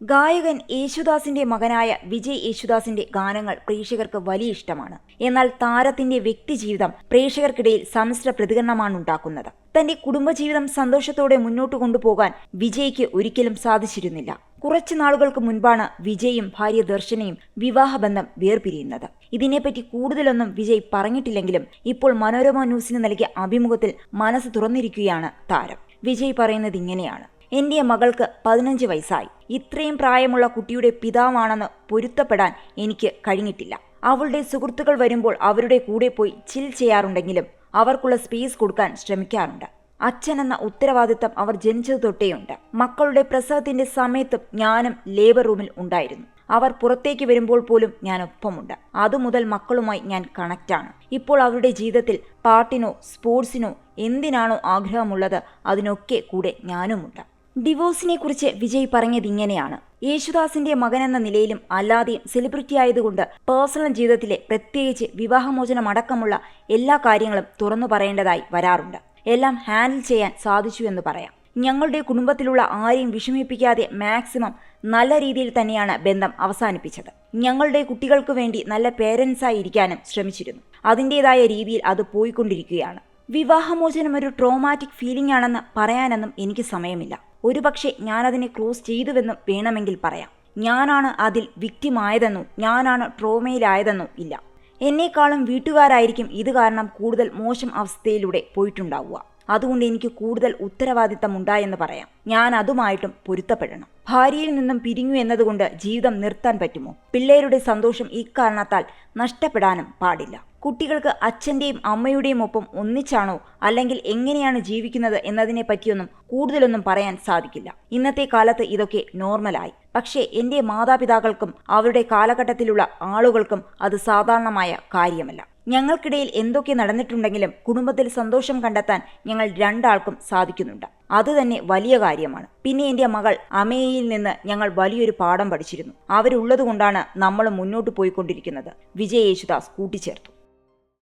ഗായകൻ യേശുദാസിന്റെ മകനായ വിജയ് യേശുദാസിന്റെ ഗാനങ്ങൾ പ്രേക്ഷകർക്ക് വലിയ ഇഷ്ടമാണ്. എന്നാൽ താരത്തിന്റെ വ്യക്തിജീവിതം പ്രേക്ഷകർക്കിടയിൽ സമ്മിശ്ര പ്രതികരണമാണുണ്ടാക്കുന്നത്. തന്റെ കുടുംബജീവിതം സന്തോഷത്തോടെ മുന്നോട്ട് കൊണ്ടുപോകാൻ വിജയ്ക്ക് ഒരിക്കലും സാധിച്ചിരുന്നില്ല. കുറച്ചു നാളുകൾക്ക് മുൻപാണ് വിജയും ഭാര്യ ദർശനയും വിവാഹബന്ധം വേർപിരിയുന്നത്. ഇതിനെപ്പറ്റി കൂടുതലൊന്നും വിജയ് പറഞ്ഞിട്ടില്ലെങ്കിലും ഇപ്പോൾ മനോരമ ന്യൂസിന് നൽകിയ അഭിമുഖത്തിൽ മനസ്സ് തുറന്നിരിക്കുകയാണ് താരം. വിജയ് പറയുന്നത് ഇങ്ങനെയാണ്: എന്റെ മകൾക്ക് 15 വയസ്സായി. ഇത്രയും പ്രായമുള്ള കുട്ടിയുടെ പിതാവാണെന്ന് പൊരുത്തപ്പെടാൻ എനിക്ക് കഴിഞ്ഞിട്ടില്ല. അവളുടെ സുഹൃത്തുക്കൾ വരുമ്പോൾ അവരുടെ കൂടെ പോയി ചിൽ ചെയ്യാറുണ്ടെങ്കിലും അവർക്കുള്ള സ്പേസ് കൊടുക്കാൻ ശ്രമിക്കാറുണ്ട്. അച്ഛനെന്ന ഉത്തരവാദിത്തം അവർ ജനിച്ചതു തൊട്ടേയുണ്ട്. മക്കളുടെ പ്രസവത്തിന്റെ സമയത്തും ഞാനും ലേബർ റൂമിൽ ഉണ്ടായിരുന്നു. അവർ പുറത്തേക്ക് വരുമ്പോൾ പോലും ഞാൻ ഒപ്പമുണ്ട്. അതുമുതൽ മക്കളുമായി ഞാൻ കണക്റ്റാണ്. ഇപ്പോൾ അവരുടെ ജീവിതത്തിൽ പാട്ടിനോ സ്പോർട്സിനോ എന്തിനാണോ ആഗ്രഹമുള്ളത് അതിനൊക്കെ കൂടെ ഞാനുമുണ്ട്. ഡിവോഴ്സിനെ കുറിച്ച് വിജയ് പറഞ്ഞത് ഇങ്ങനെയാണ്: യേശുദാസിന്റെ മകനെന്ന നിലയിലും അല്ലാതെയും സെലിബ്രിറ്റി ആയതുകൊണ്ട് പേഴ്സണൽ ജീവിതത്തിലെ പ്രത്യേകിച്ച് വിവാഹമോചനം അടക്കമുള്ള എല്ലാ കാര്യങ്ങളും തുറന്നു പറയേണ്ടതായി വരാറുണ്ട്. എല്ലാം ഹാൻഡിൽ ചെയ്യാൻ സാധിച്ചു എന്ന് പറയാം. ഞങ്ങളുടെ കുടുംബത്തിലുള്ള ആരെയും വിഷമിപ്പിക്കാതെ മാക്സിമം നല്ല രീതിയിൽ തന്നെയാണ് ബന്ധം അവസാനിപ്പിച്ചത്. ഞങ്ങളുടെ കുട്ടികൾക്ക് വേണ്ടി നല്ല പേരൻസായി ഇരിക്കാനും ശ്രമിച്ചിരുന്നു. അതിൻ്റെതായ രീതിയിൽ അത് പോയിക്കൊണ്ടിരിക്കുകയാണ്. വിവാഹമോചനം ഒരു ട്രോമാറ്റിക് ഫീലിംഗ് ആണെന്ന് പറയാനൊന്നും എനിക്ക് സമയമില്ല. ഒരുപക്ഷെ ഞാനതിനെ ക്രോസ് ചെയ്തുവെന്നും വേണമെങ്കിൽ പറയാം. ഞാനാണ് അതിൽ വിക്ടിമായതെന്നോ ഞാനാണ് ട്രോമയിലായതെന്നോ ഇല്ല. എന്നെക്കാളും വീട്ടുകാരായിരിക്കും ഇത് കാരണം കൂടുതൽ മോശം അവസ്ഥയിലൂടെ പോയിട്ടുണ്ടാവുക. അതുകൊണ്ട് എനിക്ക് കൂടുതൽ ഉത്തരവാദിത്തം ഉണ്ടായെന്ന് പറയാം. ഞാൻ അതുമായിട്ടും പൊരുത്തപ്പെടണം. ഭാര്യയിൽ നിന്നും പിരിഞ്ഞു എന്നതുകൊണ്ട് ജീവിതം നിർത്താൻ പറ്റുമോ? പിള്ളേരുടെ സന്തോഷം ഇക്കാരണത്താൽ നഷ്ടപ്പെടാനും പാടില്ല. കുട്ടികൾക്ക് അച്ഛൻ്റെയും അമ്മയുടെയും ഒപ്പം ഒന്നിച്ചാണോ അല്ലെങ്കിൽ എങ്ങനെയാണ് ജീവിക്കുന്നത് എന്നതിനെ പറ്റിയൊന്നും കൂടുതലൊന്നും പറയാൻ സാധിക്കില്ല. ഇന്നത്തെ കാലത്ത് ഇതൊക്കെ നോർമലായി. പക്ഷേ എൻ്റെ മാതാപിതാക്കൾക്കും അവരുടെ കാലഘട്ടത്തിലുള്ള ആളുകൾക്കും അത് സാധാരണമായ കാര്യമല്ല. ഞങ്ങൾക്കിടയിൽ എന്തൊക്കെ നടന്നിട്ടുണ്ടെങ്കിലും കുടുംബത്തിൽ സന്തോഷം കണ്ടെത്താൻ ഞങ്ങൾ രണ്ടാൾക്കും സാധിക്കുന്നുണ്ട്. അതുതന്നെ വലിയ കാര്യമാണ്. പിന്നെ എൻ്റെ മകൾ അമേയയിൽ നിന്ന് ഞങ്ങൾ വലിയൊരു പാഠം പഠിച്ചിരുന്നു. അവരുള്ളതുകൊണ്ടാണ് നമ്മൾ മുന്നോട്ട് പോയിക്കൊണ്ടിരിക്കുന്നത്. വിജയ് യേശുദാസ് കൂട്ടിച്ചേർത്തു.